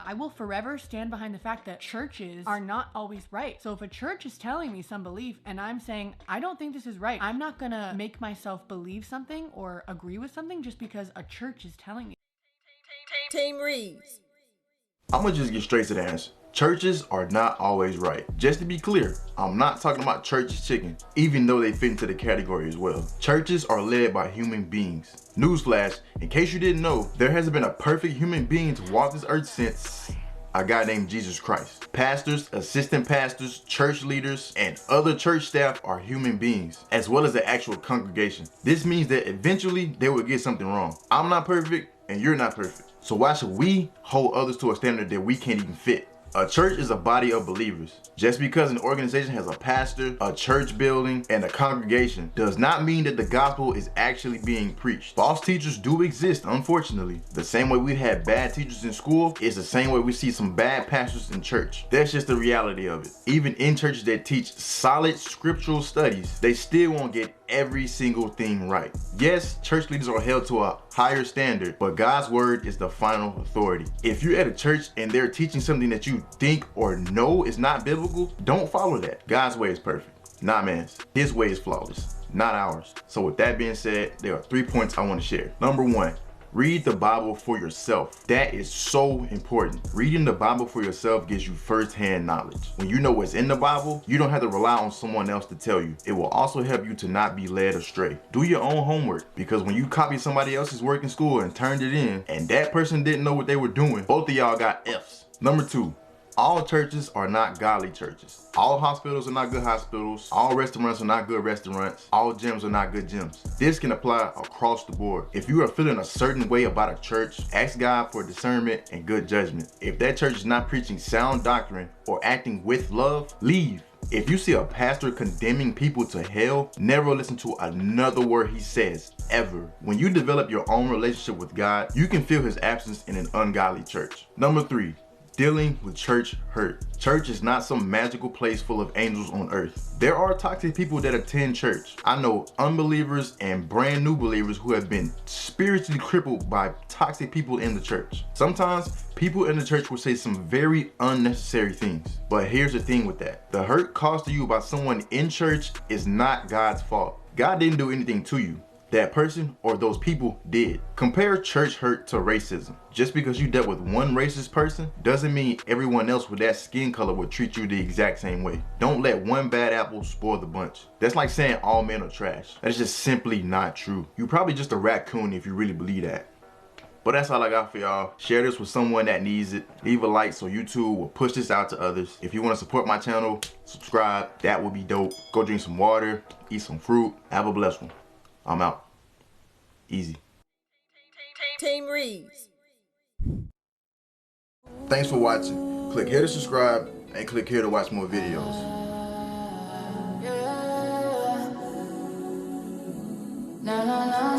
I will forever stand behind the fact that churches are not always right. So if a church is telling me some belief and I'm saying, I don't think this is right, I'm not gonna make myself believe something or agree with something just because a church is telling me. Team Reez. I'm gonna just get straight to the answer. Churches are not always right. Just to be clear, I'm not talking about church's chicken, even though they fit into the category as well. Churches are led by human beings. Newsflash, in case you didn't know, there hasn't been a perfect human being to walk this earth since a guy named Jesus Christ. Pastors, assistant pastors, church leaders, and other church staff are human beings, as well as the actual congregation. This means that eventually they will get something wrong. I'm not perfect, and you're not perfect. So why should we hold others to a standard that we can't even fit? A church is a body of believers. Just because an organization has a pastor, a church building, and a congregation does not mean that the gospel is actually being preached. False teachers do exist, unfortunately. The same way we had bad teachers in school is the same way we see some bad pastors in church. That's just the reality of it. Even in churches that teach solid scriptural studies, they still won't get every single thing right. Yes, church leaders are held to a higher standard, but God's word is the final authority. If you're at a church and they're teaching something that you think or know is not biblical, don't follow that. God's way is perfect, not man's. His way is flawless, not ours. So with that being said, there are 3 points I want to share. Number 1, read the Bible for yourself. That is so important. Reading the Bible for yourself gives you first-hand knowledge. When you know what's in the Bible, you don't have to rely on someone else to tell you. It will also help you to not be led astray. Do your own homework, because when you copy somebody else's work in school and turned it in, and that person didn't know what they were doing, both of y'all got F's. Number 2, all churches are not godly churches. All hospitals are not good hospitals. All restaurants are not good restaurants. All gyms are not good gyms. This can apply across the board. If you are feeling a certain way about a church, ask God for discernment and good judgment. If that church is not preaching sound doctrine or acting with love, leave. If you see a pastor condemning people to hell, never listen to another word he says, ever. When you develop your own relationship with God, you can feel his absence in an ungodly church. Number 3, dealing with church hurt. Church is not some magical place full of angels on earth. There are toxic people that attend church. I know unbelievers and brand new believers who have been spiritually crippled by toxic people in the church. Sometimes people in the church will say some very unnecessary things. But here's the thing with that. The hurt caused to you by someone in church is not God's fault. God didn't do anything to you. That person or those people did. Compare church hurt to racism. Just because you dealt with one racist person doesn't mean everyone else with that skin color will treat you the exact same way. Don't let one bad apple spoil the bunch. That's like saying all men are trash. That is just simply not true. You're probably just a raccoon if you really believe that. But that's all I got for y'all. Share this with someone that needs it. Leave a like so YouTube will push this out to others. If you want to support my channel, subscribe. That would be dope. Go drink some water, eat some fruit. Have a blessed one. I'm out. Easy. Team Reez. Thanks for watching. Click here to subscribe and click here to watch more videos. Na na na.